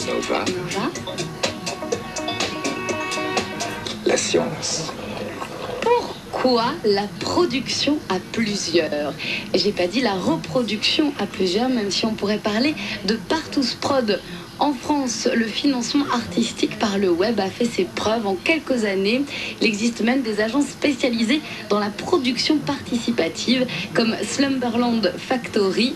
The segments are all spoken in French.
Nova. Nova. La science. Pourquoi la production à plusieurs? J'ai pas dit la reproduction à plusieurs, même si on pourrait parler de Partous Prod. En France, le financement artistique par le web a fait ses preuves en quelques années. Il existe même des agences spécialisées dans la production participative comme Slumberland Factory,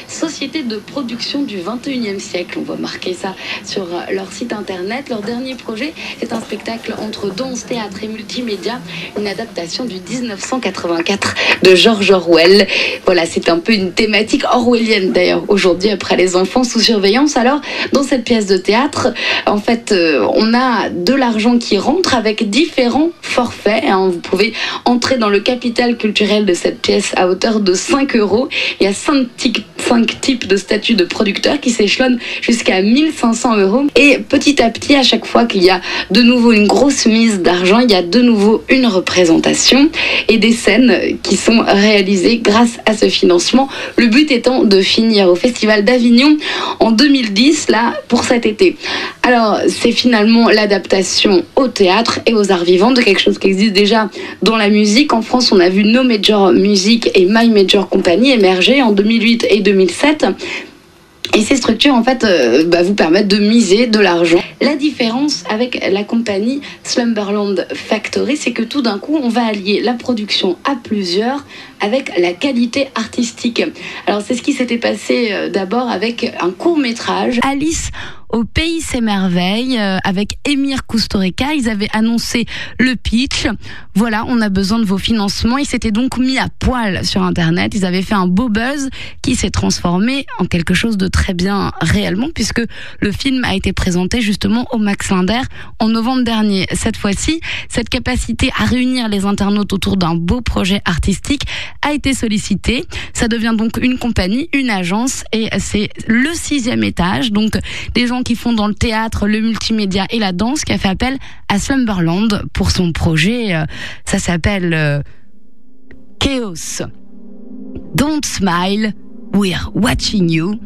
société de production du 21e siècle. On va marquer ça sur leur site internet. Leur dernier projet est un spectacle entre danse, théâtre et multimédia, une adaptation du 1984 de George Orwell. Voilà, c'est un peu une thématique orwellienne d'ailleurs aujourd'hui après les enfants sous surveillance. Alors, dans cette pièce de théâtre, en fait, on a de l'argent qui rentre avec différents forfaits. Vous pouvez entrer dans le capital culturel de cette pièce à hauteur de 5 €. Il y a 5 types de statuts de producteurs qui s'échelonnent jusqu'à 1500 €. Et petit à petit, à chaque fois qu'il y a de nouveau une grosse mise d'argent, il y a de nouveau une représentation et des scènes qui sont réalisées grâce à ce financement. Le but étant de finir au Festival d'Avignon en 2010, là, pour cet été. Alors, c'est finalement l'adaptation au théâtre et aux arts vivants de quelque chose qui existe déjà dans la musique. En France, on a vu No Major Music et My Major Company émerger en 2008 et 2007. Et ces structures, en fait, vous permettent de miser de l'argent. La différence avec la compagnie Slumberland Factory, c'est que tout d'un coup, on va allier la production à plusieurs avec la qualité artistique. Alors, c'est ce qui s'était passé d'abord avec un court-métrage. Alice au Pays s'émerveille avec Émir Kusturica. Ils avaient annoncé le pitch. Voilà, on a besoin de vos financements. Ils s'étaient donc mis à poil sur Internet. Ils avaient fait un beau buzz qui s'est transformé en quelque chose de très bien réellement, puisque le film a été présenté justement au Max Linder en novembre dernier. Cette fois-ci, cette capacité à réunir les internautes autour d'un beau projet artistique a été sollicitée. Ça devient donc une compagnie, une agence, et c'est le 6e étage, donc des gens qui font dans le théâtre, le multimédia et la danse, qui a fait appel à Slumberland pour son projet. Ça s'appelle Chaos. Don't Smile, We're Watching You,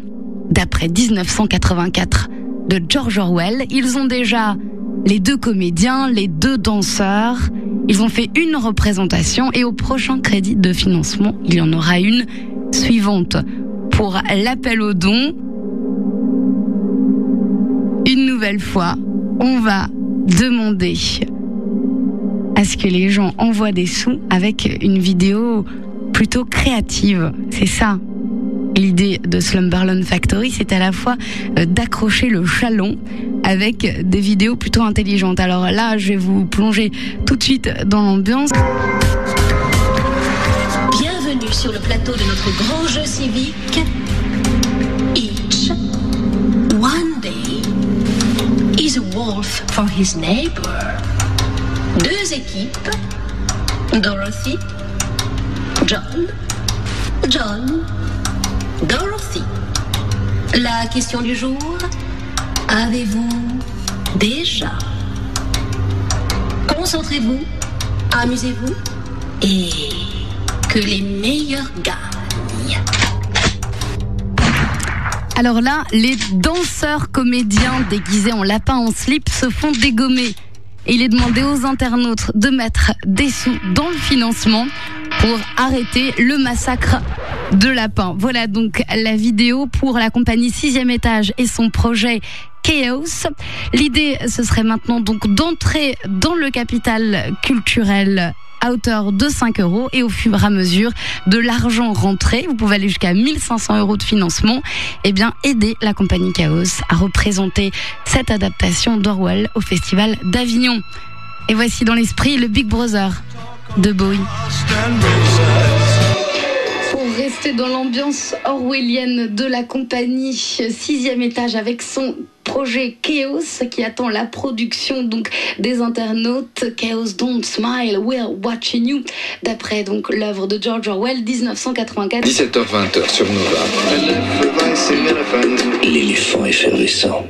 d'après 1984 de George Orwell. Ils ont déjà les 2 comédiens, les 2 danseurs. Ils ont fait une représentation et au prochain crédit de financement, il y en aura une suivante. Pour l'appel aux dons, une nouvelle fois, on va demander à ce que les gens envoient des sous avec une vidéo plutôt créative. C'est ça. L'idée de Slumberland Factory, c'est à la fois d'accrocher le chaland avec des vidéos plutôt intelligentes. Alors là, je vais vous plonger tout de suite dans l'ambiance. Bienvenue sur le plateau de notre grand jeu civique. Each one day is a wolf for his neighbor. 2 équipes. Dorothy, John, Dorothy. La question du jour, avez-vous déjà? Concentrez-vous, amusez-vous et que les meilleurs gagnent. Alors là, les danseurs comédiens déguisés en lapin en slip se font dégommer. Et il est demandé aux internautes de mettre des sous dans le financement pour arrêter le massacre de lapins. Voilà donc la vidéo pour la compagnie 6e étage et son projet Chaos. L'idée, ce serait maintenant donc d'entrer dans le capital culturel à hauteur de 5 € et au fur et à mesure de l'argent rentré, vous pouvez aller jusqu'à 1500 € de financement, et bien aider la compagnie Chaos à représenter cette adaptation d'Orwell au Festival d'Avignon. Et voici dans l'esprit le Big Brother de Bowie. Pour rester dans l'ambiance orwellienne de la compagnie 6e étage avec son projet Chaos qui attend la production donc des internautes. Chaos Don't Smile, We're Watching You, d'après donc l'œuvre de George Orwell 1984. 17h-20h sur Nova. L'éléphant effervescent.